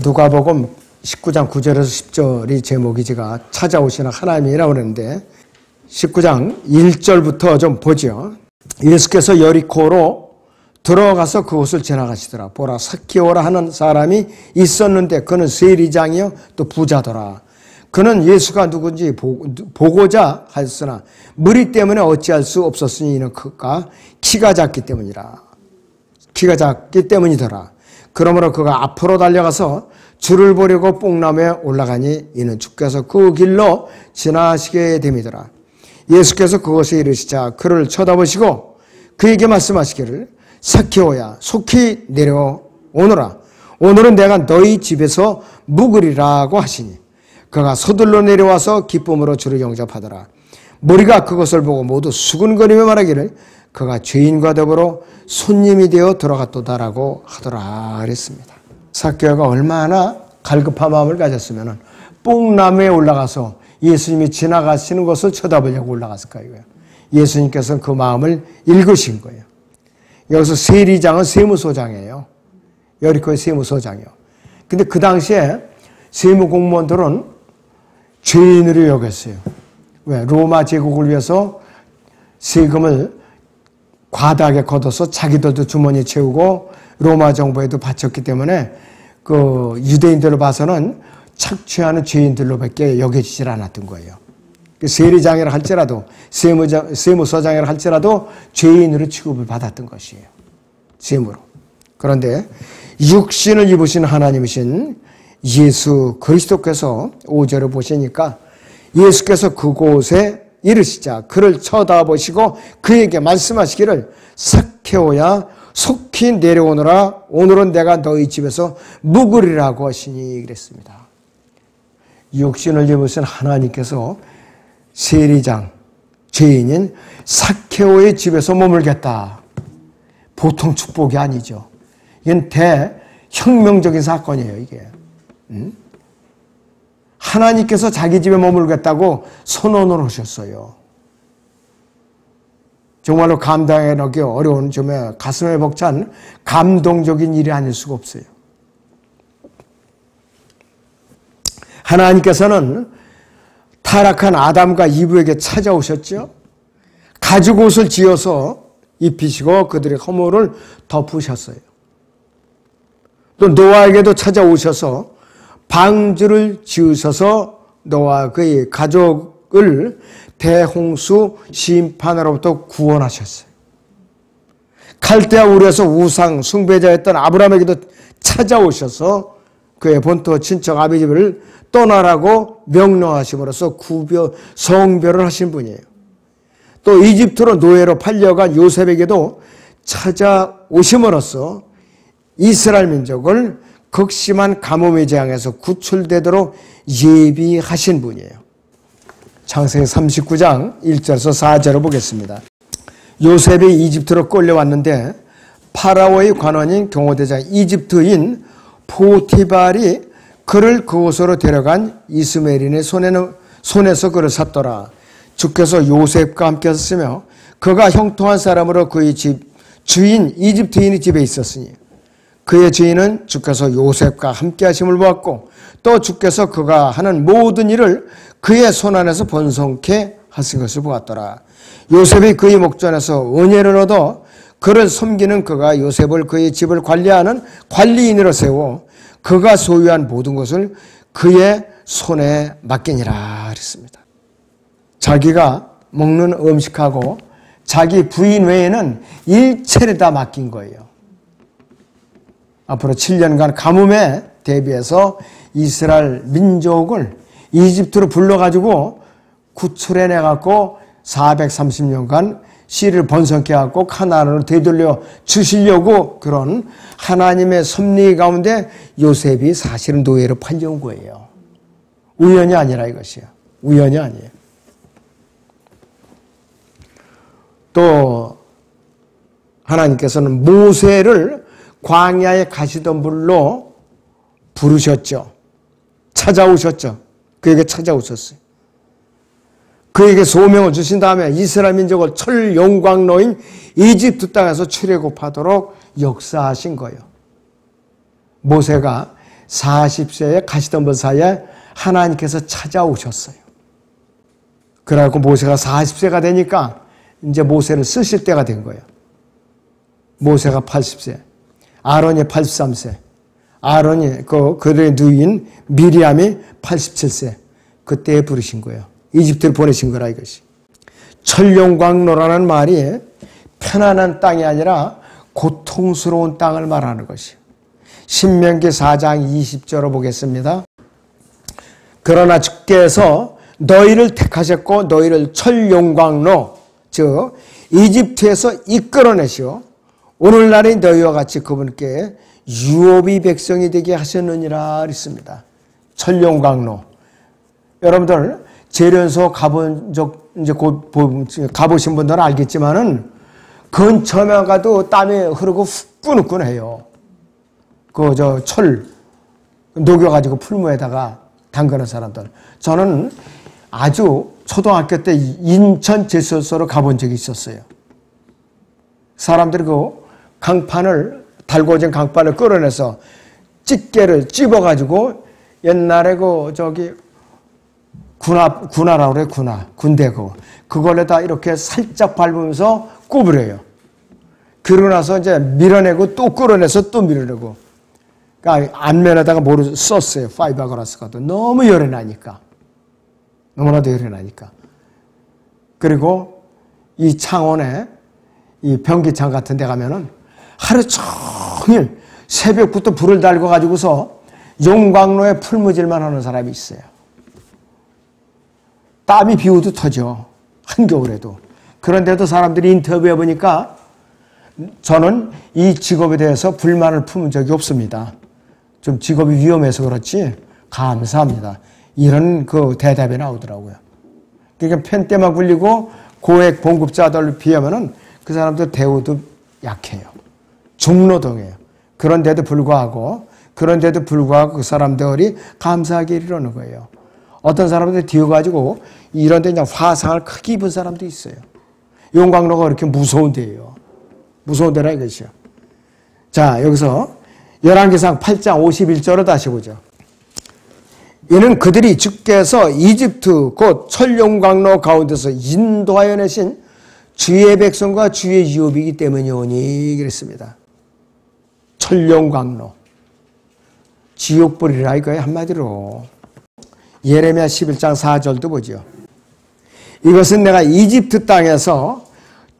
누가복음 19장 9절에서 10절이 제목이지가 찾아오시는 하나님이라고 그러는데 19장 1절부터 좀 보죠. 예수께서 여리코로 들어가서 그곳을 지나가시더라. 보라 삭개오라 하는 사람이 있었는데 그는 세리장이요 또 부자더라. 그는 예수가 누군지 보고자 하였으나 무리 때문에 어찌할 수 없었으니 이는 그가 키가 작기 때문이더라. 그러므로 그가 앞으로 달려가서 주를 보려고 뽕나무에 올라가니 이는 주께서 그 길로 지나시게 됨이더라. 예수께서 그곳에 이르시자 그를 쳐다보시고 그에게 말씀하시기를 삭개오야 속히 내려오너라. 오늘은 내가 너희 집에서 묵으리라고 하시니 그가 서둘러 내려와서 기쁨으로 주를 영접하더라. 무리가 그것을 보고 모두 수군거리며 말하기를 그가 죄인과 더불어 손님이 되어 들어갔도다라고 하더라 그랬습니다. 삭개오가 얼마나 갈급한 마음을 가졌으면 뽕나무에 올라가서 예수님이 지나가시는 것을 쳐다보려고 올라갔을까요? 예수님께서는 그 마음을 읽으신 거예요. 여기서 세리장은 세무소장이에요. 여리코의 세무소장이요. 근데 그 당시에 세무공무원들은 죄인으로 여겼어요. 왜? 로마 제국을 위해서 세금을 과다하게 걷어서 자기들도 주머니에 채우고 로마 정부에도 바쳤기 때문에 그 유대인들을 봐서는 착취하는 죄인들로밖에 여겨지질 않았던 거예요. 세리장이라 할지라도 세무서장이라 할지라도 죄인으로 취급을 받았던 것이에요. 세무로. 그런데 육신을 입으신 하나님이신 예수 그리스도께서 5절을 보시니까 예수께서 그곳에 이르시자 그를 쳐다보시고 그에게 말씀하시기를 삭개오야 속히 내려오너라. 오늘은 내가 너희 집에서 묵으리라고 하시니 그랬습니다. 육신을 입으신 하나님께서 세리장, 죄인인 삭개오의 집에서 머물겠다. 보통 축복이 아니죠. 이건 대혁명적인 사건이에요, 이게. 하나님께서 자기 집에 머물겠다고 선언을 하셨어요. 정말로 감당하기 어려운 좀 가슴에 벅찬 감동적인 일이 아닐 수가 없어요. 하나님께서는 타락한 아담과 이브에게 찾아오셨죠. 가죽 옷을 지어서 입히시고 그들의 허물을 덮으셨어요. 또 노아에게도 찾아오셔서 방주를 지으셔서 노아와 그의 가족을 대홍수 심판으로부터 구원하셨어요. 갈대아 우르에서 우상 숭배자였던 아브라함에게도 찾아오셔서 그의 본토 친척 아비집을 떠나라고 명령하심으로써 성별을 하신 분이에요. 또 이집트로 노예로 팔려간 요셉에게도 찾아오심으로써 이스라엘 민족을 극심한 가뭄의 재앙에서 구출되도록 예비하신 분이에요. 창세기 39장 1절에서 4절을 보겠습니다. 요셉이 이집트로 끌려왔는데 파라오의 관원인 경호대장 이집트인 포티발이 그를 그곳으로 데려간 이스마엘인의 손에서 그를 샀더라. 주께서 요셉과 함께 하셨으며 그가 형통한 사람으로 그의 집 주인 이집트인의 집에 있었으니 그의 주인은 주께서 요셉과 함께 하심을 보았고 또 주께서 그가 하는 모든 일을 그의 손안에서 번성케 하신 것을 보았더라. 요셉이 그의 목전에서 은혜를 얻어 그를 섬기는 그가 요셉을 그의 집을 관리하는 관리인으로 세워 그가 소유한 모든 것을 그의 손에 맡기니라 그랬습니다. 자기가 먹는 음식하고 자기 부인 외에는 일체를 다 맡긴 거예요. 앞으로 7년간 가뭄에 대비해서 이스라엘 민족을 이집트로 불러가지고 구출해내갖고 430년간 씨를 번성케 하고 카나안으로 되돌려 주시려고 그런 하나님의 섭리 가운데 요셉이 사실은 노예로 팔려온 거예요. 우연이 아니라 이것이요. 우연이 아니에요. 또 하나님께서는 모세를 광야에 가시던 불로 부르셨죠. 찾아오셨죠. 그에게 찾아오셨어요. 그에게 소명을 주신 다음에 이스라엘 민족을 철용광로인 이집트 땅에서 출애굽하도록 역사하신 거예요. 모세가 40세에 가시덤불 사이에 하나님께서 찾아오셨어요. 그래갖고 모세가 40세가 되니까 이제 모세를 쓰실 때가 된 거예요. 모세가 80세, 아론이 83세, 아론이 그들의 누이인 미리암이 87세. 그때 부르신 거예요. 이집트를 보내신 거라 이것이. 천룡광로라는 말이 편안한 땅이 아니라 고통스러운 땅을 말하는 것이에요. 신명기 4장 20절을 보겠습니다. 그러나 주께서 너희를 택하셨고 너희를 천룡광로 즉 이집트에서 이끌어내시오 오늘날의 너희와 같이 그분께 유업이 백성이 되게 하셨느니라 그랬습니다. 천룡광로. 여러분들 재련소 가본 적 이제 곧 가보신 분들은 알겠지만은 근처만 가도 땀이 흐르고 후끈후끈해요. 철 녹여가지고 풀무에다가 담그는 사람들. 저는 아주 초등학교 때 인천 제철소로 가본 적이 있었어요. 사람들이 강판을 달궈진 강판을 끌어내서 집게를 찝어가지고 옛날에 군화라고 그래, 군대 그걸에다 이렇게 살짝 밟으면서 구부려요. 그러고 나서 이제 밀어내고 또 끌어내서 또 밀어내고. 그러니까 안면에다가 뭐를 썼어요. 파이버그라스가도 너무 열이 나니까. 너무나도 열이 나니까. 그리고 이 창원에 이 변기창 같은 데 가면은 하루 종일 새벽부터 불을 달고 가지고서 용광로에 풀무질만 하는 사람이 있어요. 땀이 비오도 터져. 한겨울에도. 그런데도 사람들이 인터뷰해 보니까 저는 이 직업에 대해서 불만을 품은 적이 없습니다. 좀 직업이 위험해서 그렇지 감사합니다. 이런 대답이 나오더라고요. 그러니까 편때만 굴리고 고액 봉급자들 비하면은 그 사람들 대우도 약해요. 중노동이에요. 그런데도 불구하고 그 사람들이 감사하게 이러는 거예요. 어떤 사람들 뛰어가지고 이런 데 그냥 화상을 크게 입은 사람도 있어요. 용광로가 그렇게 무서운 데예요. 무서운 데라 이것이요. 자, 여기서 열왕기상 8장 51절을 다시 보죠. 이는 그들이 주께서 이집트 곧 천룡광로 가운데서 인도하여 내신 주의 백성과 주의 유업이기 때문이오니 그랬습니다. 천룡광로. 지옥불이라 이거예요. 한마디로. 예레미야 11장 4절도 보죠. 이것은 내가 이집트 땅에서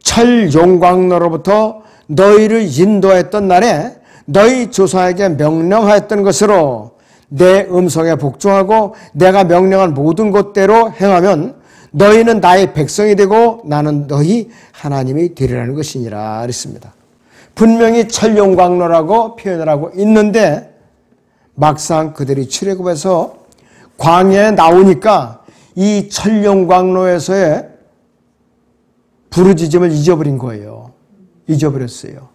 천룡광로로부터 너희를 인도했던 날에 너희 조상에게 명령하였던 것으로 내 음성에 복종하고 내가 명령한 모든 것대로 행하면 너희는 나의 백성이 되고 나는 너희 하나님이 되리라는 것이니라 그랬습니다. 분명히 천룡광로라고 표현을 하고 있는데 막상 그들이 출애굽해서 광야에 나오니까 이 천룡광로에서의 부르짖음을 잊어버린 거예요. 잊어버렸어요.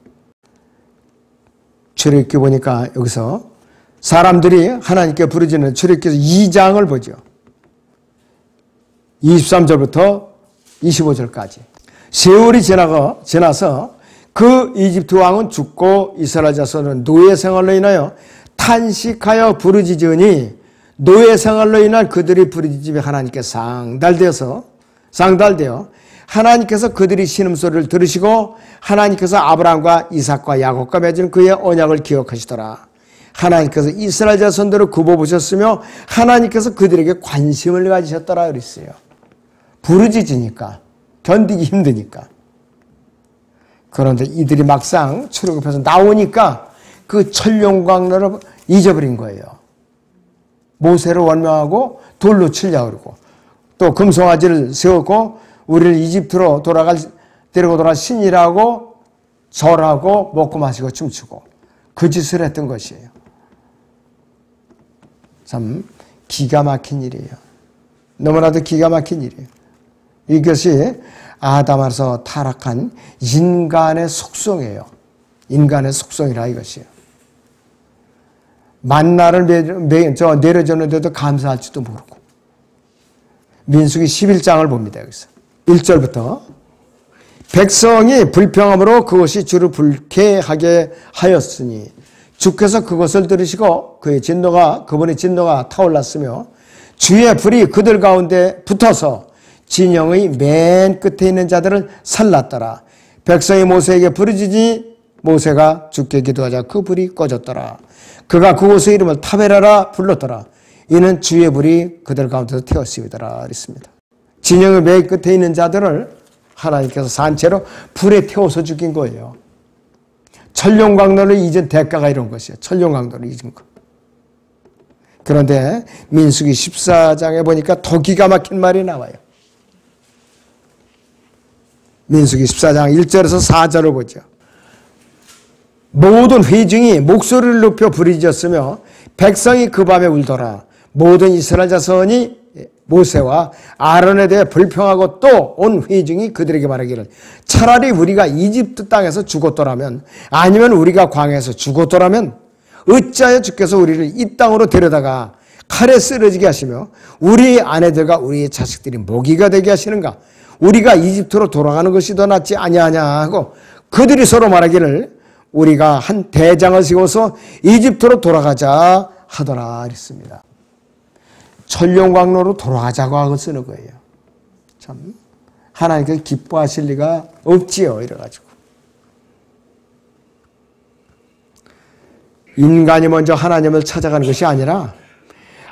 출애굽기 보니까 여기서 사람들이 하나님께 부르짖는 출애굽기 2장을 보죠. 23절부터 25절까지. 세월이 지나서 그 이집트 왕은 죽고 이스라엘 자손은 노예 생활로 인하여 탄식하여 부르짖으니 노예 생활로 인한 그들이 부르짖음이 하나님께 상달되어 하나님께서 그들이 신음소리를 들으시고 하나님께서 아브라함과 이삭과 야곱과 맺은 그의 언약을 기억하시더라. 하나님께서 이스라엘 자손들을 굽어보셨으며 하나님께서 그들에게 관심을 가지셨더라 그랬어요. 부르짖으니까 견디기 힘드니까. 그런데 이들이 막상 출애굽해서 나오니까 그 천룡광로를 잊어버린 거예요. 모세를 원망하고 돌로 치려고 그러고 또 금송아지를 세웠고 우리를 이집트로 데리고 돌아갈 신이라고 절하고 먹고 마시고 춤추고 그 짓을 했던 것이에요. 참 기가 막힌 일이에요. 너무나도 기가 막힌 일이에요. 이것이 아담에서 타락한 인간의 속성이에요. 인간의 속성이라 이것이에요. 만나를 내려줬는데도 감사할지도 모르고. 민수기 11장을 봅니다. 여기서 1절부터 백성이 불평함으로 그것이 주를 불쾌하게 하였으니 주께서 그것을 들으시고 그분의 진노가 타올랐으며 주의 불이 그들 가운데 붙어서 진영의 맨 끝에 있는 자들을 살랐더라. 백성이 모세에게 부르짖으니 모세가 주께 기도하자 그 불이 꺼졌더라. 그가 그곳의 이름을 타베라라 불렀더라. 이는 주의 불이 그들 가운데서 태웠음이더라 그랬습니다. 진영의 맨 끝에 있는 자들을 하나님께서 산채로 불에 태워서 죽인 거예요. 천룡광로를 잊은 대가가 이런 것이에요. 천룡광로를 잊은 것. 그런데 민수기 14장에 보니까 더 기가 막힌 말이 나와요. 민수기 14장 1절에서 4절을 보죠. 모든 회중이 목소리를 높여 부르짖었으며 백성이 그 밤에 울더라. 모든 이스라엘 자손이 모세와 아론에 대해 불평하고 또 온 회중이 그들에게 말하기를 차라리 우리가 이집트 땅에서 죽었더라면 아니면 우리가 광야에서 죽었더라면 어찌하여 주께서 우리를 이 땅으로 데려다가 칼에 쓰러지게 하시며 우리 아내들과 우리의 자식들이 모기가 되게 하시는가? 우리가 이집트로 돌아가는 것이 더 낫지 아니하냐 하고 그들이 서로 말하기를 우리가 한 대장을 세워서 이집트로 돌아가자 하더라 그랬습니다. 천룡광로로 돌아가자고 하고 쓰는 거예요. 참 하나님께서 기뻐하실 리가 없지요. 이래가지고 인간이 먼저 하나님을 찾아가는 것이 아니라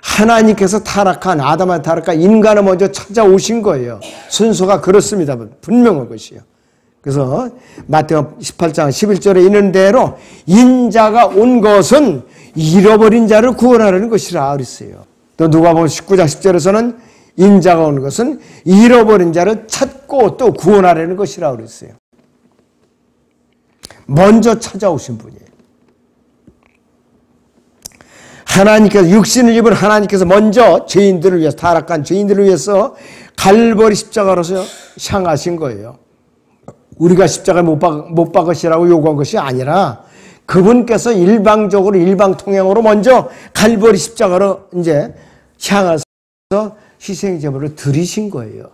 하나님께서 타락한 아담한테 타락한 인간을 먼저 찾아오신 거예요. 순서가 그렇습니다. 분명한 것이요. 그래서 마태복음 18장 11절에 있는 대로 인자가 온 것은 잃어버린 자를 구원하려는 것이라 그랬어요. 또 누가복음 19장 10절에서는 인자가 온 것은 잃어버린 자를 찾고 또 구원하려는 것이라 그랬어요. 먼저 찾아오신 분이에요. 하나님께서 육신을 입은 하나님께서 먼저 죄인들을 위해서 타락한 죄인들을 위해서 갈보리 십자가로서 향하신 거예요. 우리가 십자가를 못 박으시라고 요구한 것이 아니라 그분께서 일방적으로 일방통행으로 먼저 갈보리 십자가로 이제 향해서 희생제물을 드리신 거예요.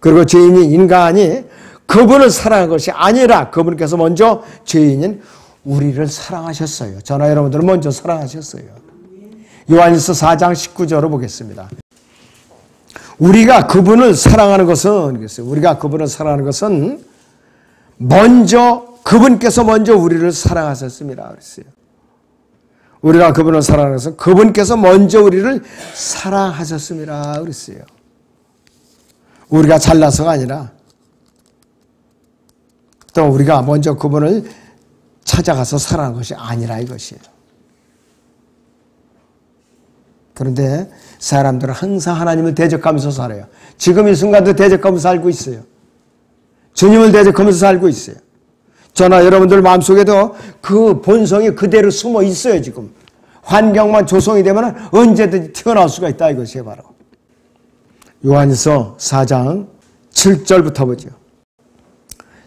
그리고 죄인인 인간이 그분을 사랑한 것이 아니라 그분께서 먼저 죄인인 우리를 사랑하셨어요. 저나 여러분들을 먼저 사랑하셨어요. 요한일서 4장 19절을 보겠습니다. 우리가 그분을 사랑하는 것은 먼저 그분께서 먼저 우리를 사랑하셨습니다. 그랬어요. 우리가 그분을 사랑하는 것은 그분께서 먼저 우리를 사랑하셨습니다. 그랬어요. 우리가 잘나서가 아니라 또 우리가 먼저 그분을 찾아가서 사랑한 것이 아니라 이것이에요. 그런데 사람들은 항상 하나님을 대적하면서 살아요. 지금 이 순간도 대적하면서 살고 있어요. 주님을 대적하면서 살고 있어요. 저나 여러분들 마음속에도 그 본성이 그대로 숨어 있어요. 지금 환경만 조성이 되면 언제든지 튀어나올 수가 있다 이것이에요. 바로 요한일서 4장 7절부터 보죠.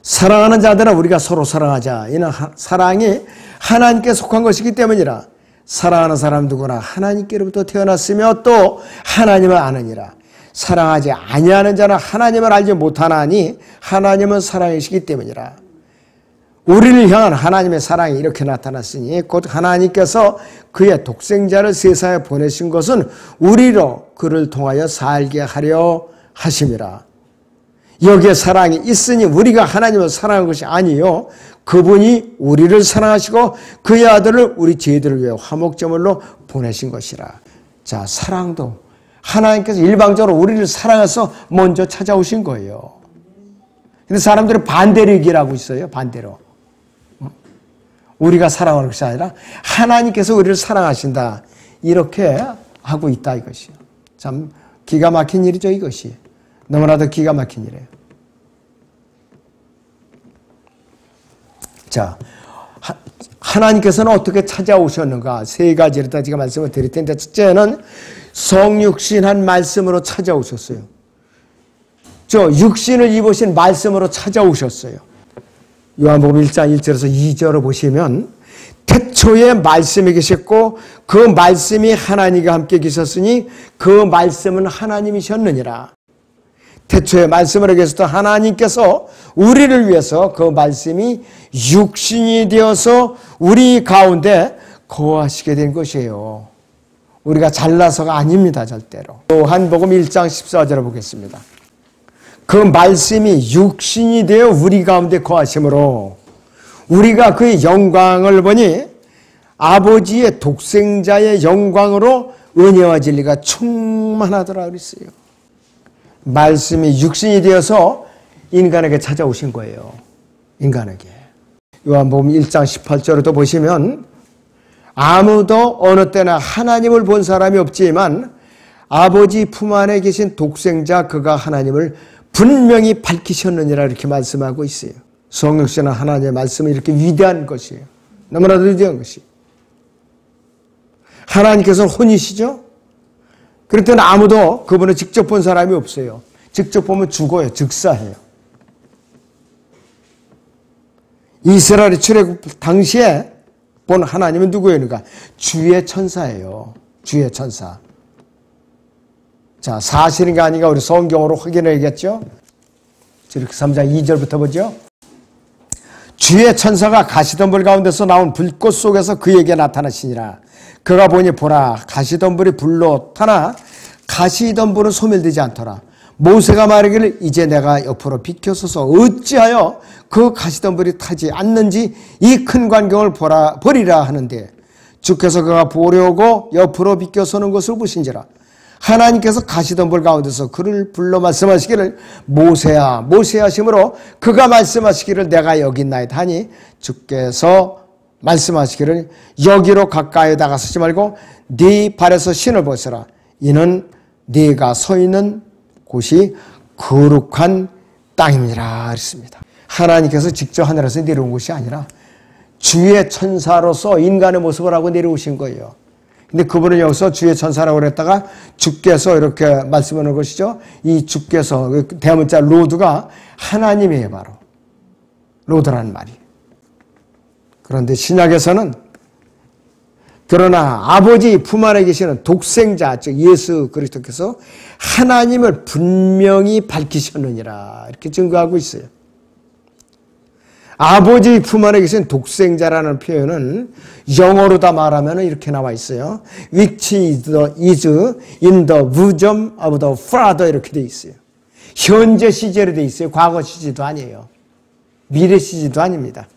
사랑하는 자들아 우리가 서로 사랑하자. 이는 사랑이 하나님께 속한 것이기 때문이라. 사랑하는 사람 누구나 하나님께로부터 태어났으며 또 하나님을 아느니라. 사랑하지 아니하는 자는 하나님을 알지 못하나니 하나님은 사랑이시기 때문이라. 우리를 향한 하나님의 사랑이 이렇게 나타났으니 곧 하나님께서 그의 독생자를 세상에 보내신 것은 우리로 그를 통하여 살게 하려 하심이라. 여기에 사랑이 있으니 우리가 하나님을 사랑한 것이 아니요 그분이 우리를 사랑하시고 그의 아들을 우리 죄들을 위해 화목제물로 보내신 것이라. 자, 사랑도 하나님께서 일방적으로 우리를 사랑해서 먼저 찾아오신 거예요. 근데 사람들은 반대로 얘기를 하고 있어요. 반대로. 우리가 사랑하는 것이 아니라 하나님께서 우리를 사랑하신다. 이렇게 하고 있다 이것이요. 참 기가 막힌 일이죠 이것이. 너무나도 기가 막힌 일이에요. 자, 하나님께서는 어떻게 찾아오셨는가? 세 가지를 다 제가 말씀을 드릴 텐데 첫째는 성육신한 말씀으로 찾아오셨어요. 저 육신을 입으신 말씀으로 찾아오셨어요. 요한복음 1장 1절에서 2절을 보시면 태초에 말씀이 계셨고 그 말씀이 하나님과 함께 계셨으니 그 말씀은 하나님이셨느니라. 태초에 말씀을 계셨던 하나님께서 우리를 위해서 그 말씀이 육신이 되어서 우리 가운데 거하시게 된 것이에요. 우리가 잘나서가 아닙니다. 절대로. 요한복음 1장 14절을 보겠습니다. 그 말씀이 육신이 되어 우리 가운데 거하심으로 우리가 그의 영광을 보니 아버지의 독생자의 영광으로 은혜와 진리가 충만하더라 그랬어요. 말씀이 육신이 되어서 인간에게 찾아오신 거예요. 인간에게. 요한복음 1장 18절에도 보시면 아무도 어느 때나 하나님을 본 사람이 없지만 아버지 품 안에 계신 독생자 그가 하나님을 분명히 밝히셨느니라 이렇게 말씀하고 있어요. 성령께서는 하나님의 말씀이 이렇게 위대한 것이에요. 너무나도 위대한 것이에요. 하나님께서는 혼이시죠? 그럴 때는 아무도 그분을 직접 본 사람이 없어요. 직접 보면 죽어요. 즉사해요. 이스라엘의 출애굽 당시에 본 하나님은 누구예요? 그러니까 주의 천사예요. 주의 천사. 자, 사실인가 아닌가 우리 성경으로 확인해야겠죠? 저렇게 3장 2절부터 보죠. 주의 천사가 가시덤불 가운데서 나온 불꽃 속에서 그에게 나타나시니라. 그가 보니 보라 가시덤불이 불로 타나 가시덤불은 소멸되지 않더라. 모세가 말하기를 이제 내가 옆으로 비켜서서 어찌하여 그 가시덤불이 타지 않는지 이 큰 광경을 보리라 하는데 주께서 그가 보려고 옆으로 비켜서는 것을 보신지라. 하나님께서 가시덤불 가운데서 그를 불러 말씀하시기를 모세야 모세야 하심으로 그가 말씀하시기를 내가 여기 있나이다 하니 주께서 말씀하시기를 여기로 가까이 다가서지 말고 네 발에서 신을 벗어라. 이는 네가 서 있는 곳이 거룩한 땅입니다. 그랬습니다. 하나님께서 직접 하늘에서 내려온 것이 아니라 주의 천사로서 인간의 모습을 하고 내려오신 거예요. 근데 그분은 여기서 주의 천사라고 그랬다가 주께서 이렇게 말씀하는 것이죠. 이 주께서 대문자 로드가 하나님이에요. 바로 로드라는 말이. 그런데 신약에서는 그러나 아버지 품 안에 계시는 독생자 즉 예수 그리스도께서 하나님을 분명히 밝히셨느니라 이렇게 증거하고 있어요. 아버지 품 안에 계신 독생자라는 표현은 영어로 다 말하면 이렇게 나와 있어요. Which is in the bosom of the Father 이렇게 돼 있어요. 현재 시제로 돼 있어요. 과거 시제도 아니에요. 미래 시제도 아닙니다.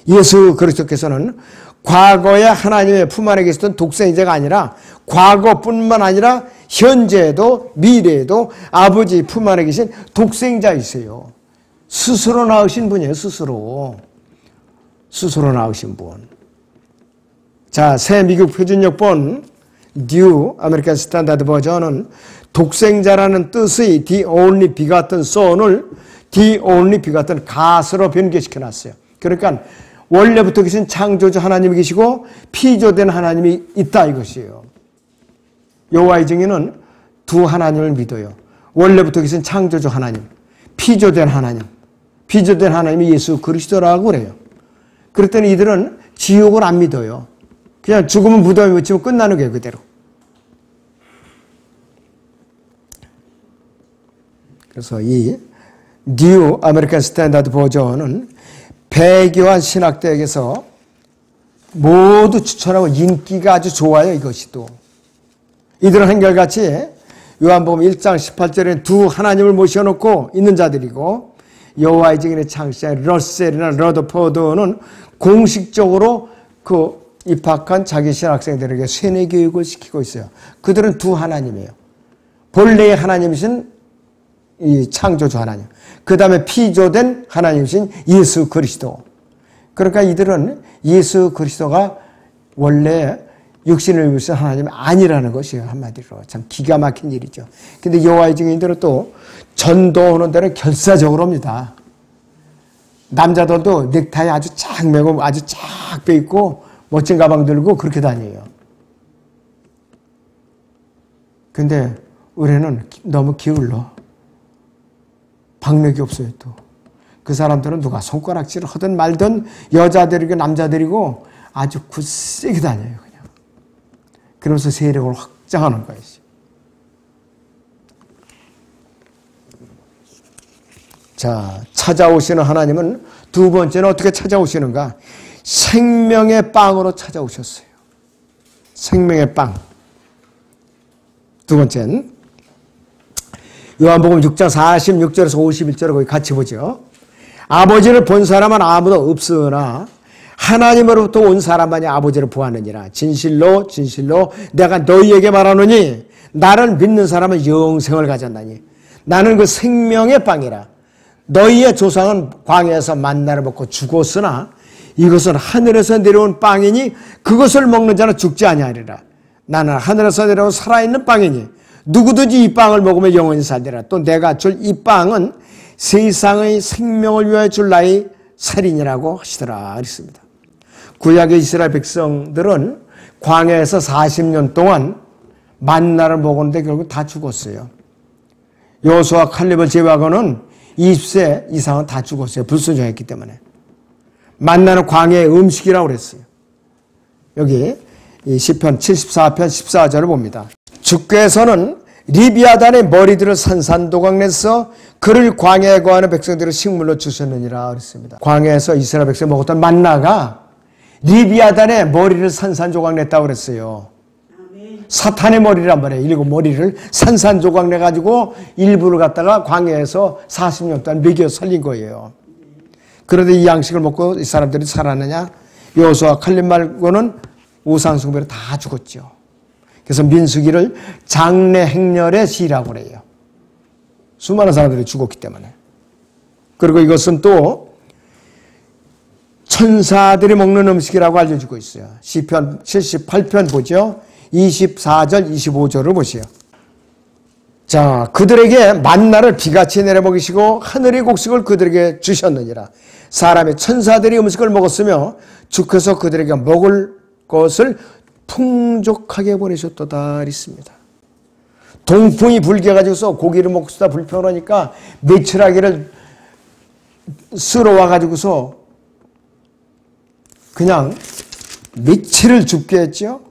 예수 그리스도께서는 과거에 하나님의 품 안에 계셨던 독생자가 아니라 과거뿐만 아니라 현재에도 미래에도 아버지 품 안에 계신 독생자이세요. 스스로 낳으신 분이에요. 스스로 낳으신 분. 자, 새 미국 표준역본 뉴 아메리칸 스탠다드 버전은 독생자라는 뜻의 the only begotten son을 the only begotten God으로 변개시켜 놨어요. 그러니까 원래부터 계신 창조주 하나님이 계시고 피조된 하나님이 있다 이것이에요. 여호와의 증인은 두 하나님을 믿어요. 원래부터 계신 창조주 하나님, 피조된 하나님. 피조된 하나님이 예수 그리스도라고 그래요. 그랬더니 이들은 지옥을 안 믿어요. 그냥 죽으면 무덤에 묻히면 끝나는 거예요. 그대로. 그래서 이 뉴 아메리칸 스탠다드 버전은 배교한 신학대학에서 모두 추천하고 인기가 아주 좋아요. 이것이 또. 이들은 한결같이 요한복음 1장 18절에 두 하나님을 모셔놓고 있는 자들이고 여호와의 증인의 창시자 러셀이나 러더포드는 공식적으로 그 입학한 자기 신학생들에게 세뇌 교육을 시키고 있어요. 그들은 두 하나님이에요. 본래의 하나님이신 이 창조주 하나님. 그 다음에 피조된 하나님이신 예수 그리스도. 그러니까 이들은 예수 그리스도가 원래 육신을 입으신 하나님이 아니라는 것이에요. 한마디로. 참 기가 막힌 일이죠. 근데 여호와의 증인들은 또 전도하는 데는 결사적으로 합니다. 남자들도 넥타이 아주 쫙 매고 아주 쫙 빼입고 멋진 가방 들고 그렇게 다녀요. 근데 우리는 너무 기울러. 박력이 없어요 또. 그 사람들은 누가 손가락질을 하든 말든 여자들이고 남자들이고 아주 굳세게 다녀요. 그냥. 그러면서 세력을 확장하는 거예요. 자, 찾아오시는 하나님은 두 번째는 어떻게 찾아오시는가? 생명의 빵으로 찾아오셨어요. 생명의 빵. 두 번째는 요한복음 6장 46절에서 51절을 거기 같이 보죠. 아버지를 본 사람은 아무도 없으나 하나님으로부터 온 사람만이 아버지를 보았느니라. 진실로 진실로 내가 너희에게 말하노니 나를 믿는 사람은 영생을 가졌나니 나는 그 생명의 빵이라. 너희의 조상은 광야에서 만나를 먹고 죽었으나 이것은 하늘에서 내려온 빵이니 그것을 먹는 자는 죽지 아니하리라. 나는 하늘에서 내려온 살아있는 빵이니 누구든지 이 빵을 먹으면 영원히 살리라. 또 내가 줄 이 빵은 세상의 생명을 위하여 줄 나의 살인이라고 하시더라. 그랬습니다. 구약의 이스라엘 백성들은 광야에서 40년 동안 만나를 먹었는데 결국 다 죽었어요. 여호수아 칼렙을 제외하고는 20세 이상은 다 죽었어요. 불순종했기 때문에. 만나는 광야의 음식이라고 그랬어요. 여기 시편 74편 14절을 봅니다. 주께서는 리비아단의 머리들을 산산도강내서 그를 광야에 거하는 백성들을 식물로 주셨느니라 그랬습니다. 광야에서 이스라엘 백성이 먹었던 만나가 리비아단의 머리를 산산조각냈다고 그랬어요. 사탄의 머리란 말이에요. 7머리를 산산조각내가지고 일부를 갖다가 광야에서 40년 동안 먹여 살린 거예요. 그런데 이 양식을 먹고 이 사람들이 살았느냐? 여호수아 칼렙 말고는 우상숭배로 다 죽었죠. 그래서 민수기를 장래 행렬의 시라고 그래요. 수많은 사람들이 죽었기 때문에. 그리고 이것은 또 천사들이 먹는 음식이라고 알려주고 있어요. 시편 78편 보죠. 24절 25절을 보세요. 자, 그들에게 만나를 비같이 내려 먹이시고 하늘의 곡식을 그들에게 주셨느니라. 사람의 천사들이 음식을 먹었으며 주께서 그들에게 먹을 것을 풍족하게 보내셨도다 있습니다. 동풍이 불겨가지고서 고기를 먹고 쓰다 불편하니까 메추라기를 쓸어와가지고서 그냥 며칠을 죽게 했죠.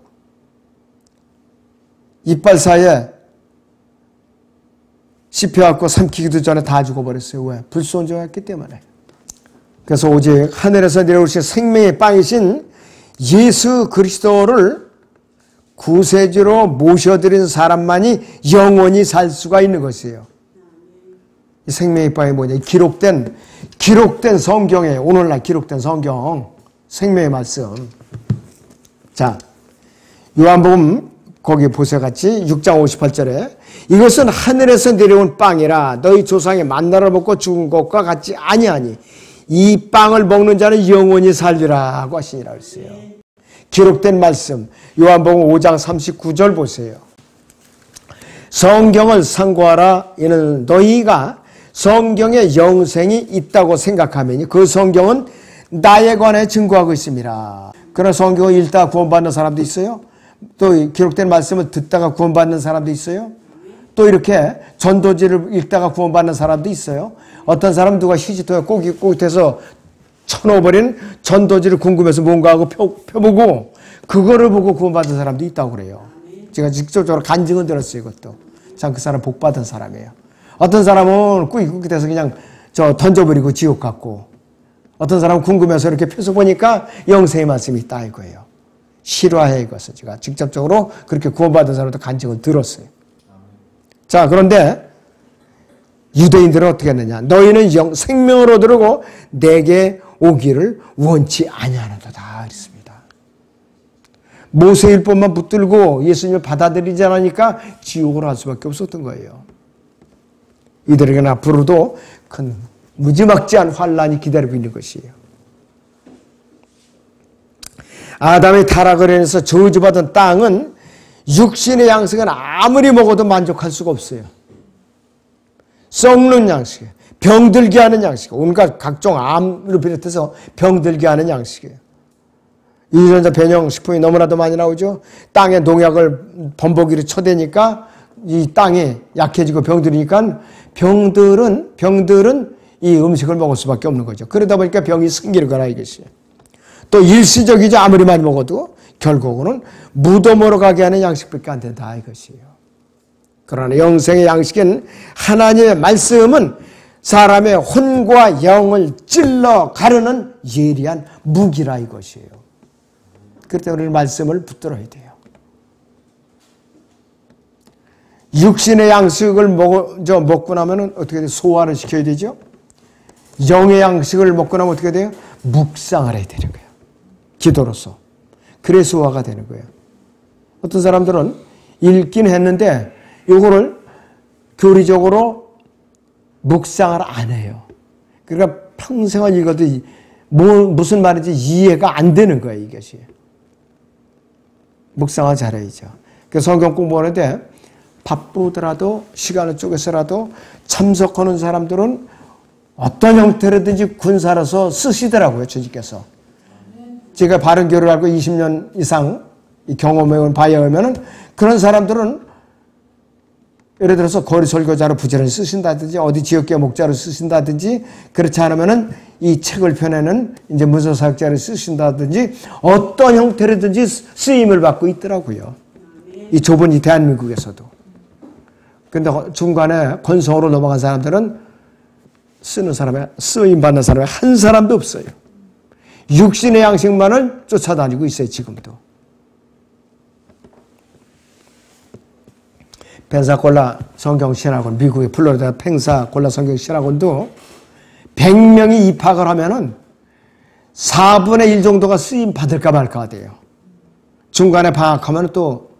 이빨 사이에 씹혀갖고 삼키기도 전에 다 죽어버렸어요. 왜? 불순종했기 때문에. 그래서 오직 하늘에서 내려오신 생명의 빵이신 예수 그리스도를 구세주로 모셔드린 사람만이 영원히 살 수가 있는 것이에요. 이 생명의 빵이 뭐냐? 기록된 성경에, 오늘날 기록된 성경, 생명의 말씀. 자, 요한복음 거기 보세같이 6장 58절에 이것은 하늘에서 내려온 빵이라 너희 조상이 만나를 먹고 죽은 것과 같지 아니하니 이 빵을 먹는 자는 영원히 살리라고 하시니라 했어요. 기록된 말씀 요한복음 5장 39절 보세요. 성경을 상고하라. 이는 너희가 성경에 영생이 있다고 생각하면 그 성경은 나에 관해 증거하고 있습니다. 그러나 성경을 읽다가 구원받는 사람도 있어요. 또 기록된 말씀을 듣다가 구원받는 사람도 있어요. 또 이렇게 전도지를 읽다가 구원받는 사람도 있어요. 어떤 사람은 누가 히지토에 꼬깃꼬깃해서 쳐놓아버린 전도지를 궁금해서 뭔가 하고 펴보고 그거를 보고 구원받은 사람도 있다고 그래요. 제가 직접적으로 간증을 들었어요. 이것도. 참 그 사람 복받은 사람이에요. 어떤 사람은 꼬깃꼬깃해서 그냥 던져버리고 지옥 갔고 어떤 사람은 궁금해서 이렇게 펴서 보니까 영생의 말씀이 있다 이거예요. 실화해 이것을 제가 직접적으로 그렇게 구원받은 사람도 간증을 들었어요. 자, 그런데 유대인들은 어떻게 했느냐? 너희는 생명을 얻으려고 내게 오기를 원치 아니하는도다 그랬습니다. 모세율법만 붙들고 예수님을 받아들이지 않으니까 지옥으로 갈 수밖에 없었던 거예요. 이들에게는 앞으로도 큰 무지막지한 환란이 기다리고 있는 것이에요. 아담의 타락을 인해서 저주받은 땅은 육신의 양식은 아무리 먹어도 만족할 수가 없어요. 썩는 양식, 병들게 하는 양식, 온갖 각종 암을 비롯해서 병들게 하는 양식이에요. 유전자 변형 식품이 너무나도 많이 나오죠. 땅에 농약을 범벅이로 쳐대니까 이 땅이 약해지고 병들으니까 병들은 이 음식을 먹을 수밖에 없는 거죠. 그러다 보니까 병이 생기는 거라 이것이에요. 또 일시적이죠. 아무리 많이 먹어도 결국은 무덤으로 가게 하는 양식밖에 안 된다 이것이에요. 그러나 영생의 양식은 하나님의 말씀은 사람의 혼과 영을 찔러 가르는 예리한 무기라 이것이에요. 그럴 때 우리는 말씀을 붙들어야 돼요. 육신의 양식을 먹고 나면 어떻게 돼요? 소화를 시켜야 되죠. 영의 양식을 먹고 나면 어떻게 돼요? 묵상을 해야 되는 거예요. 기도로서. 그래 소화가 되는 거예요. 어떤 사람들은 읽긴 했는데 이거를 교리적으로 묵상을 안 해요. 그러니까 평생을 읽어도 무슨 말인지 이해가 안 되는 거예요. 이것이. 묵상을 잘해야죠. 그래서 성경 공부하는데 바쁘더라도 시간을 쪼개서라도 참석하는 사람들은 어떤 형태로든지 군사로서 쓰시더라고요. 주님께서. 제가 바른교를 알고 20년 이상 경험해온 바에 의하면 그런 사람들은 예를 들어서 거리 설교자로 부지런히 쓰신다든지 어디 지역교회 목자로 쓰신다든지 그렇지 않으면은 이 책을 펴내는 이제 문서사역자를 쓰신다든지 어떤 형태로든지 쓰임을 받고 있더라고요. 이 좁은 이 대한민국에서도. 근데 중간에 건성으로 넘어간 사람들은 쓰임 받는 사람이 한 사람도 없어요. 육신의 양식만을 쫓아다니고 있어요. 지금도. 펜사콜라 성경신학원, 미국의 플로리다 펜사콜라 성경신학원도 100명이 입학을 하면은 4분의 1 정도가 쓰임 받을까 말까 돼요. 중간에 방학하면 또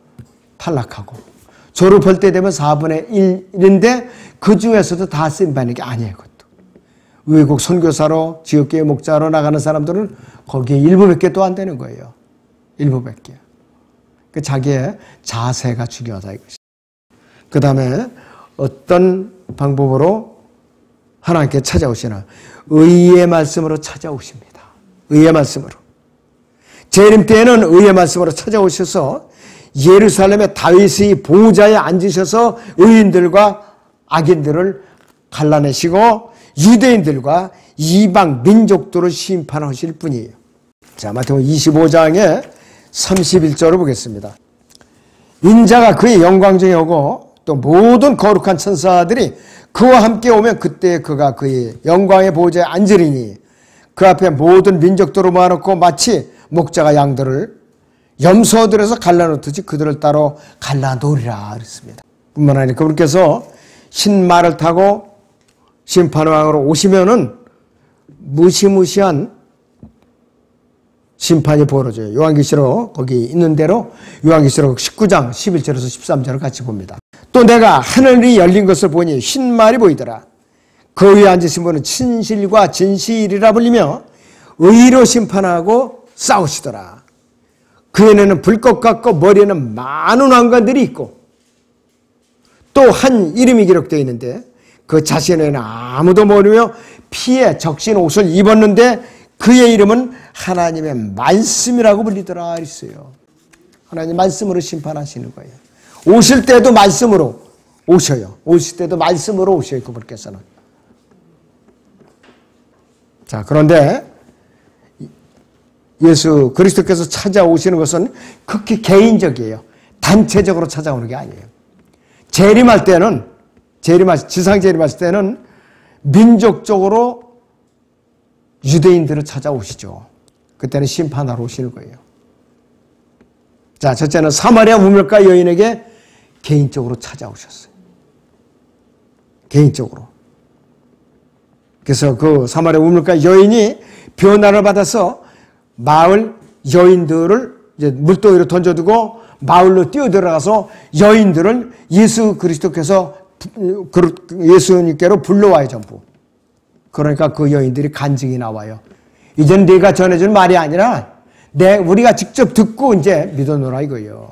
탈락하고. 졸업할 때 되면 4분의 1인데 그 중에서도 다 쓰임 받는 게 아니에요. 그것도. 외국 선교사로 지역교회 목자로 나가는 사람들은 거기에 일부밖에 또 안 되는 거예요. 일부밖에. 그 자기의 자세가 중요하다 이것이. 그 다음에 어떤 방법으로 하나님께 찾아오시나? 의의 말씀으로 찾아오십니다. 의의 말씀으로. 재림 때에는 의의 말씀으로 찾아오셔서 예루살렘의 다윗의 보좌에 앉으셔서 의인들과 악인들을 갈라내시고 유대인들과 이방 민족들을 심판하실 분이에요. 자, 마태복음 25장의 31절을 보겠습니다. 인자가 그의 영광 중에 오고 또 모든 거룩한 천사들이 그와 함께 오면 그때 그가 그의 영광의 보좌에 앉으리니 그 앞에 모든 민족들을 모아놓고 마치 목자가 양들을 염소들에서 갈라놓듯이 그들을 따로 갈라놓으리라 그랬습니다. 뿐만 아니라 그분께서 흰말을 타고 심판왕으로 오시면은 무시무시한 심판이 벌어져요. 요한계시록 거기 있는 대로 요한계시록 19장 11절에서 13절을 같이 봅니다. 또 내가 하늘이 열린 것을 보니 흰말이 보이더라. 그 위에 앉으신 분은 친실과 진실이라 불리며 의로 심판하고 싸우시더라. 그에는 불꽃 같고 머리에는 많은 왕관들이 있고 또 한 이름이 기록되어 있는데 그 자신에는 아무도 모르며 피에 적신 옷을 입었는데 그의 이름은 하나님의 말씀이라고 불리더라 했어요. 하나님 말씀으로 심판하시는 거예요. 오실 때도 말씀으로 오셔요. 오실 때도 말씀으로 오셔요. 그분께서는. 자, 그런데 예수 그리스도께서 찾아오시는 것은 극히 개인적이에요. 단체적으로 찾아오는 게 아니에요. 재림할 때는 지상 재림하실 때는 민족적으로 유대인들을 찾아오시죠. 그때는 심판하러 오시는 거예요. 자, 첫째는 사마리아 우물가 여인에게 개인적으로 찾아오셨어요. 개인적으로. 그래서 그 사마리아 우물가 여인이 변화를 받아서 마을 여인들을 이제 물동이로 던져두고 마을로 뛰어들어가서 여인들을 예수 그리스도께서 예수님께로 불러와요, 전부. 그러니까 그 여인들이 간증이 나와요. 이제는 네가 전해준 말이 아니라 우리가 직접 듣고 이제 믿어놓으라 이거예요.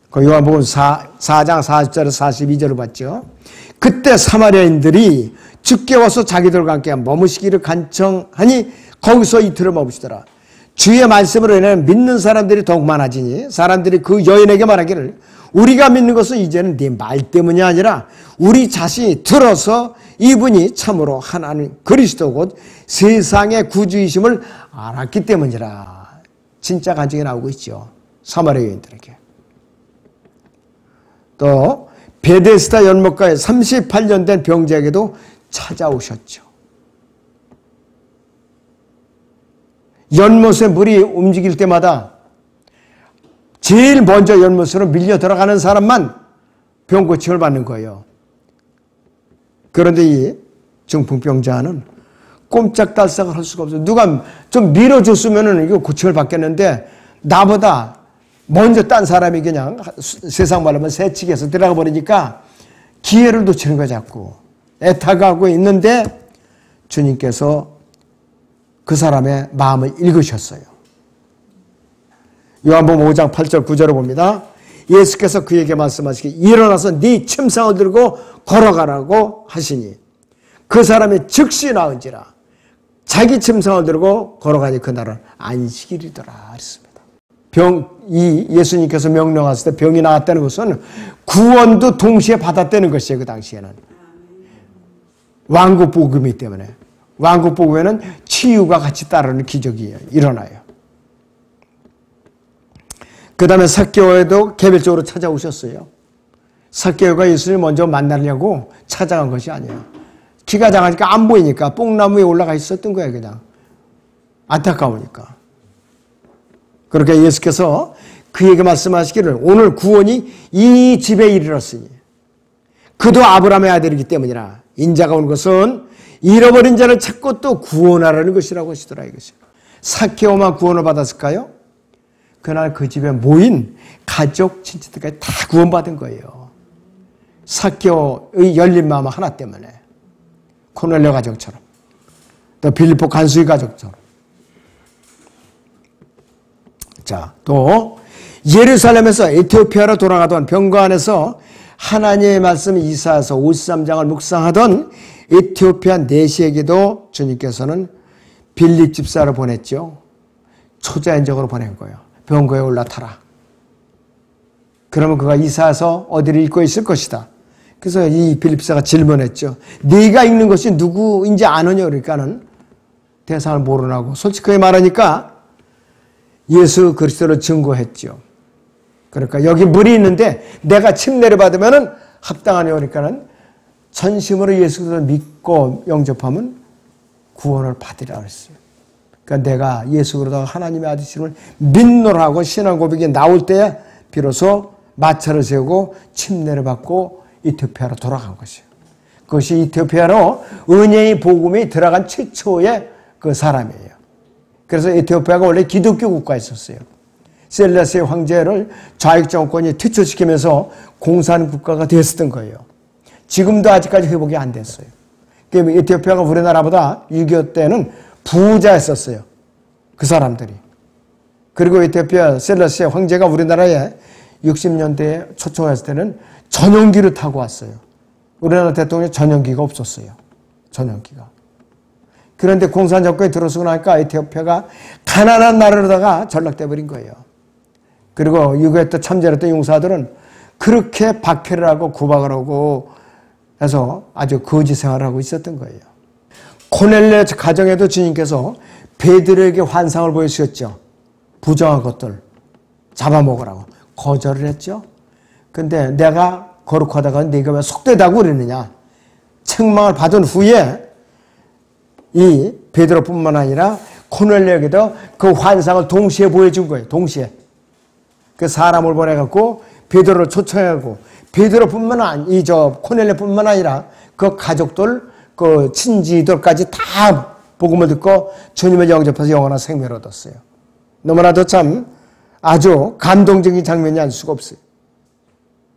그 요한복음 4장 40절에서 42절을 봤죠. 그때 사마리아인들이 주께 와서 자기들과 함께 머무시기를 간청하니 거기서 이틀을 머무시더라. 주의 말씀으로 인해 믿는 사람들이 더욱 많아지니 사람들이 그 여인에게 말하기를 우리가 믿는 것은 이제는 네 말 때문이 아니라 우리 자신이 들어서 이분이 참으로 하나님 그리스도 곧 세상의 구주이심을 알았기 때문이라. 진짜 간증이 나오고 있죠. 사마리아 여인들에게. 또 베데스다 연못가에 38년 된 병자에게도 찾아오셨죠. 연못에 물이 움직일 때마다 제일 먼저 연못으로 밀려 들어가는 사람만 병 고침을 받는 거예요. 그런데 이 중풍병자는 꼼짝달싹을 할 수가 없어요. 누가 좀 밀어줬으면 이거 고침을 받겠는데 나보다 먼저 딴 사람이 그냥 세상 말로 하면 새치기해서 들어가 버리니까 기회를 놓치는 거야 자꾸. 애타가고 있는데 주님께서 그 사람의 마음을 읽으셨어요. 요한복음 5장 8절 9절을 봅니다. 예수께서 그에게 말씀하시기 일어나서 네 침상을 들고 걸어가라고 하시니 그 사람이 즉시 나은지라 자기 침상을 들고 걸어가니 그날은 안식일이더라 했습니다. 예수님께서 명령하실 때 병이 나았다는 것은 구원도 동시에 받았다는 것이에요. 그 당시에는. 왕국복음이기 때문에. 왕국복음에는 치유가 같이 따르는 기적이 일어나요. 그 다음에 삭개오에도 개별적으로 찾아오셨어요. 삭개오가 예수를 먼저 만나려고 찾아간 것이 아니에요. 키가 작으니까 안 보이니까 뽕나무에 올라가 있었던 거예요. 그냥 안타까우니까. 그러니까 예수께서 그에게 말씀하시기를 오늘 구원이 이 집에 이르렀으니 그도 아브라함의 아들이기 때문이라 인자가 온 것은 잃어버린 자를 찾고 또 구원하라는 것이라고 하시더라 이것이. 삭개오만 구원을 받았을까요? 그날 그 집에 모인 가족 친척들까지 다 구원받은 거예요. 삭개오의 열린 마음 하나 때문에. 코넬료 가족처럼 또 빌립보 간수의 가족처럼. 자, 또 예루살렘에서 에티오피아로 돌아가던 병관에서 하나님의 말씀을 이사야서 53장을 묵상하던 에티오피아 내시에게도 주님께서는 빌립 집사를 보냈죠. 초자연적으로 보낸 거예요. 병거에 올라타라. 그러면 그가 이사야서 어디를 읽고 있을 것이다. 그래서 이 빌립사가 질문했죠. 네가 읽는 것이 누구인지 아느냐 그러니까는 대상을 모르나고 솔직하게 말하니까 예수 그리스도를 증거했죠. 그러니까 여기 물이 있는데 내가 침례를 받으면 합당하냐 그러니까는 전심으로 예수 그리스도를 믿고 영접하면 구원을 받으리라 그랬어요. 그러니까 내가 예수 그리스도가 하나님의 아들이심을 믿노라 하고 신앙 고백이 나올 때 비로소 마차를 세우고 침례를 받고 이티오피아로 돌아간 것이에요. 그것이 이티오피아로 은혜의 복음이 들어간 최초의 그 사람이에요. 그래서 에티오피아가 원래 기독교 국가였었어요. 셀레스의 황제를 좌익 정권이 퇴출시키면서 공산 국가가 됐었던 거예요. 지금도 아직까지 회복이 안 됐어요. 에티오피아가 우리나라보다 6.25 때는 부자였었어요. 그 사람들이. 그리고 에티오피아 셀레스의 황제가 우리나라에 60년대에 초청했을 때는 전용기를 타고 왔어요. 우리나라 대통령이 전용기가 없었어요. 전용기가. 그런데 공산 정권이 들어서고 나니까 에티오피아가 가난한 나라로다가 전락돼 버린 거예요. 그리고 유교에 또 참전했던 용사들은 그렇게 박해를 하고 구박을 하고 해서 아주 거지 생활을 하고 있었던 거예요. 코넬레 가정에도 주님께서 베드로에게 환상을 보여주셨죠. 부정한 것들 잡아먹으라고 거절을 했죠. 근데 내가 거룩하다가 네가 왜 속되다고 그러느냐. 책망을 받은 후에 이 베드로뿐만 아니라 코넬레에게도 그 환상을 동시에 보여준 거예요. 동시에. 그 사람을 보내갖고 베드로를 초청하고 베드로뿐만 아니라 코넬레뿐만 아니라 그 가족들, 그 친지들까지 다 복음을 듣고 주님을 영접해서 영원한 생명을 얻었어요. 너무나도 참 아주 감동적인 장면이 아닐 수가 없어요.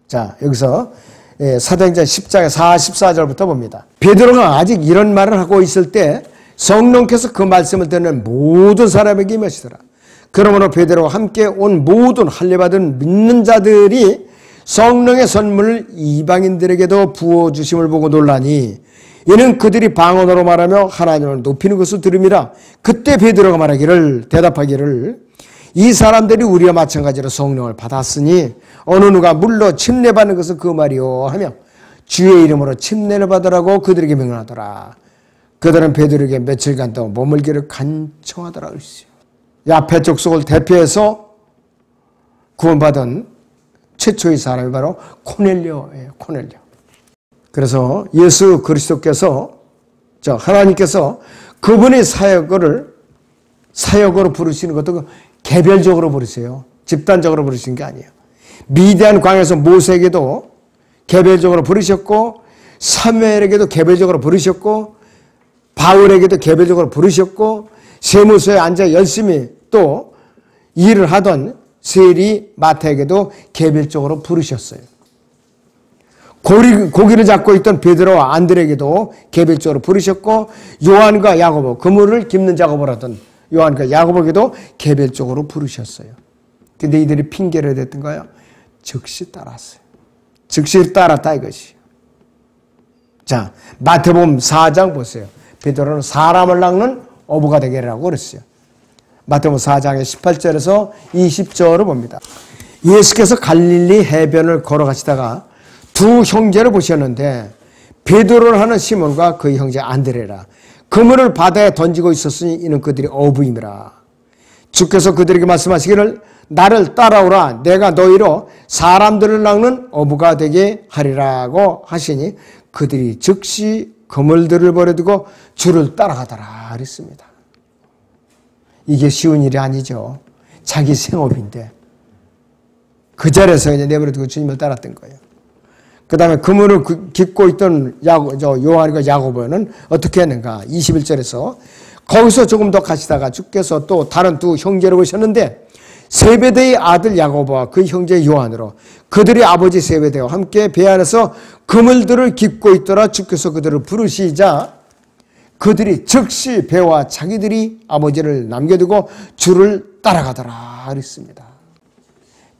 자, 여기서 사도행전 10장 44절부터 봅니다. 베드로가 아직 이런 말을 하고 있을 때 성령께서 그 말씀을 듣는 모든 사람에게 임하시더라. 그러므로 베드로와 함께 온 모든 할례받은 믿는 자들이 성령의 선물을 이방인들에게도 부어주심을 보고 놀라니 이는 그들이 방언으로 말하며 하나님을 높이는 것을 들음이라. 그때 베드로가 대답하기를 이 사람들이 우리와 마찬가지로 성령을 받았으니 어느 누가 물로 침례받는 것은 그 말이요 하며 주의 이름으로 침례를 받으라고 그들에게 명령하더라. 그들은 베드로에게 며칠간 동안 머물기를 간청하더라 그랬어요. 야페 족속을 대표해서 구원받은 최초의 사람이 바로 코넬료예요. 코넬료. 그래서 예수 그리스도께서 하나님께서 그분의 사역으로 부르시는 것도 개별적으로 부르세요. 집단적으로 부르시는 게 아니에요. 미디안 광야에서 모세에게도 개별적으로 부르셨고, 사무엘에게도 개별적으로 부르셨고, 바울에게도 개별적으로 부르셨고, 세무소에 앉아 열심히 또 일을 하던 세리 마태에게도 개별적으로 부르셨어요. 고기를 잡고 있던 베드로와 안드레에게도 개별적으로 부르셨고, 요한과 야고보, 그물을 깁는 작업을 하던 요한과 야고보에게도 개별적으로 부르셨어요. 근데 이들이 핑계를 댔던 거예요. 즉시 따랐어요. 즉시 따랐다 이것이. 자, 마태복음 4장 보세요. 베드로는 사람을 낚는 어부가 되게라고 그랬어요. 마태복음 4장의 18절에서 20절을 봅니다. 예수께서 갈릴리 해변을 걸어가시다가 두 형제를 보셨는데, 베드로를 하는 시몬과 그의 형제 안드레라. 그물을 바다에 던지고 있었으니 이는 그들이 어부임이라. 주께서 그들에게 말씀하시기를 나를 따라오라. 내가 너희로 사람들을 낚는 어부가 되게 하리라고 하시니 그들이 즉시 그물들을 버려두고 주를 따라가더라 그랬습니다. 이게 쉬운 일이 아니죠. 자기 생업인데 그 자리에서 그냥 내버려두고 주님을 따랐던 거예요. 그 다음에 그물을 깃고 있던 요한과 야고보는 어떻게 했는가? 21절에서 거기서 조금 더 가시다가 주께서 또 다른 두 형제를 보셨는데, 세베대의 아들 야고보와 그 형제 요한으로 그들의 아버지 세베대와 함께 배 안에서 그물들을 깃고 있더라. 주께서 그들을 부르시자 그들이 즉시 배와 자기들이 아버지를 남겨두고 주를 따라가더라 그랬습니다.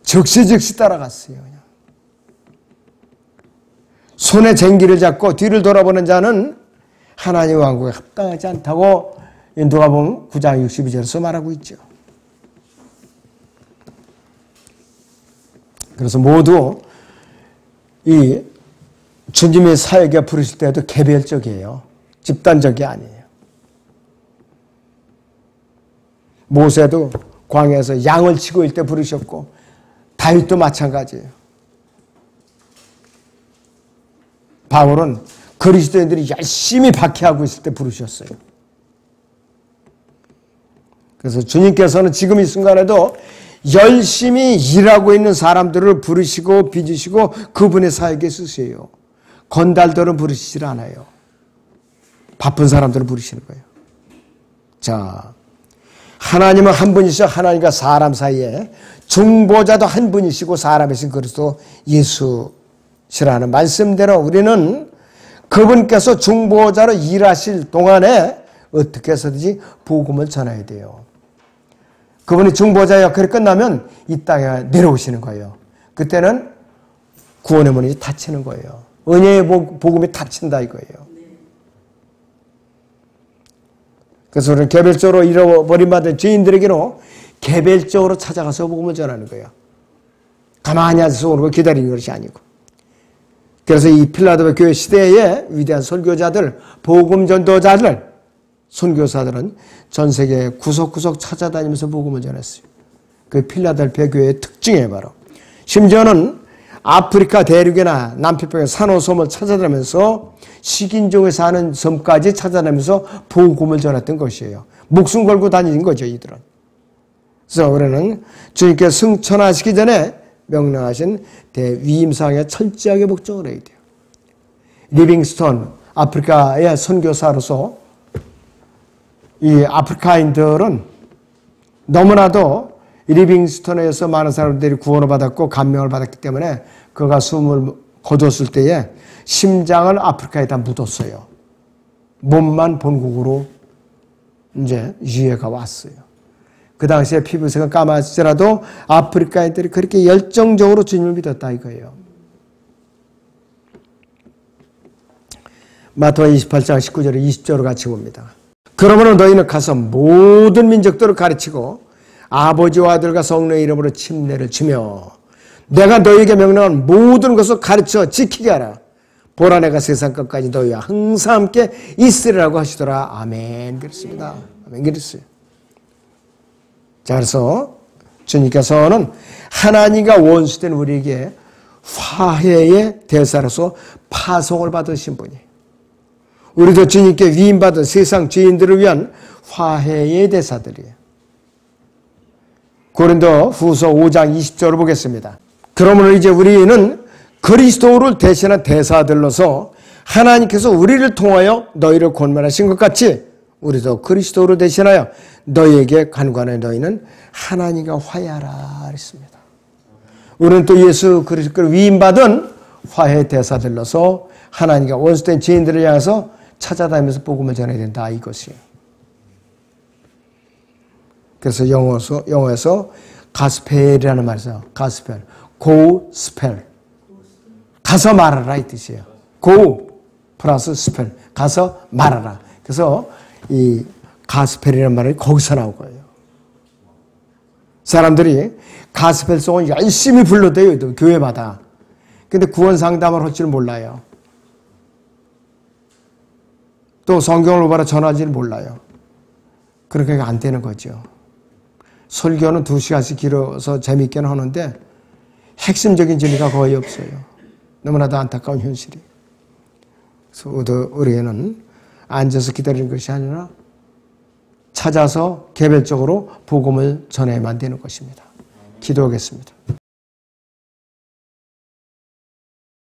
즉시 따라갔어요. 그냥. 손에 쟁기를 잡고 뒤를 돌아보는 자는 하나님의 왕국에 합당하지 않다고 누가복음 9장 62절에서 말하고 있죠. 그래서 모두 이 주님의 사역에 부르실 때도 개별적이에요. 집단적이 아니에요. 모세도 광야에서 양을 치고 있을 때 부르셨고, 다윗도 마찬가지예요. 바울은 그리스도인들이 열심히 박해하고 있을 때 부르셨어요. 그래서 주님께서는 지금 이 순간에도 열심히 일하고 있는 사람들을 부르시고 빚으시고 그분의 사역에 쓰세요. 건달들은 부르시질 않아요. 바쁜 사람들을 부르시는 거예요. 자, 하나님은 한 분이시죠. 하나님과 사람 사이에 중보자도 한 분이시고 사람이신 그리스도 예수시라는 말씀대로 우리는 그분께서 중보자로 일하실 동안에 어떻게 해서든지 복음을 전해야 돼요. 그분이 중보자 역할이 끝나면 이 땅에 내려오시는 거예요. 그때는 구원의 문이 닫히는 거예요. 은혜의 복음이 닫힌다 이거예요. 그래서 우리는 개별적으로 잃어버림받은 죄인들에게로 개별적으로 찾아가서 복음을 전하는 거예요. 가만히 앉아서 오는 거 기다리는 것이 아니고. 그래서 이 필라델피아 교회 시대의 위대한 선교자들, 복음 전도자들, 선교사들은 전 세계 구석구석 찾아다니면서 복음을 전했어요. 그 필라델피아 교회의 특징이에요, 바로. 심지어는 아프리카 대륙이나 남태평양 산호섬을 찾아다니면서 식인종에 사는 섬까지 찾아다니면서 복음을 전했던 것이에요. 목숨 걸고 다니는 거죠, 이들은. 그래서 우리는 주님께 승천하시기 전에 명령하신 대위임사항에 철저하게 복종을 해야 돼요. 리빙스턴, 아프리카의 선교사로서 이 아프리카인들은 너무나도 리빙스턴에서 많은 사람들이 구원을 받았고 감명을 받았기 때문에 그가 숨을 거뒀을 때에 심장을 아프리카에다 묻었어요. 몸만 본국으로 이제 유해가 왔어요. 그 당시에 피부색은 까맣지라도 아프리카인들이 그렇게 열정적으로 주님을 믿었다 이거예요. 마태복음 28장 19절에 20절을 같이 봅니다. 그러므로 너희는 가서 모든 민족들을 가르치고 아버지와 아들과 성령의 이름으로 침례를 주며 내가 너희에게 명령한 모든 것을 가르쳐 지키게 하라. 보라 내가 세상 끝까지 너희와 항상 함께 있으리라고 하시더라. 아멘. 그렇습니다. 아멘. 그랬어요. 자, 그래서 주님께서는 하나님과 원수된 우리에게 화해의 대사로서 파송을 받으신 분이에요. 우리도 주님께 위임받은 세상 죄인들을 위한 화해의 대사들이에요. 고린도 후서 5장 20절을 보겠습니다. 그러므로 이제 우리는 그리스도를 대신한 대사들로서 하나님께서 우리를 통하여 너희를 권면하신 것 같이 우리도 그리스도를 대신하여 너희에게 간구하는 너희는 하나님과 화해하라 그랬습니다. 우리는 또 예수 그리스도를 위임받은 화해 대사들로서 하나님과 원수된 죄인들을 향해서 찾아다니면서 복음을 전해야 된다 이것이에요. 그래서 영어에서 가스펠이라는 말이 있어요. 가스펠. go spell. 가서 말하라 이 뜻이에요. go 플러스 spell. 가서 말하라. 그래서 이 가스펠이라는 말이 거기서 나온 거예요. 사람들이 가스펠송을 열심히 불러대요. 교회마다. 근데 구원 상담을 할 줄 몰라요. 또 성경을 바로 전하지를 몰라요. 그렇게 안 되는 거죠. 설교는 2시간씩 길어서 재미있게는 하는데 핵심적인 진리가 거의 없어요. 너무나도 안타까운 현실이. 그래서 우리는 앉아서 기다리는 것이 아니라 찾아서 개별적으로 복음을 전해야만 되는 것입니다. 기도하겠습니다.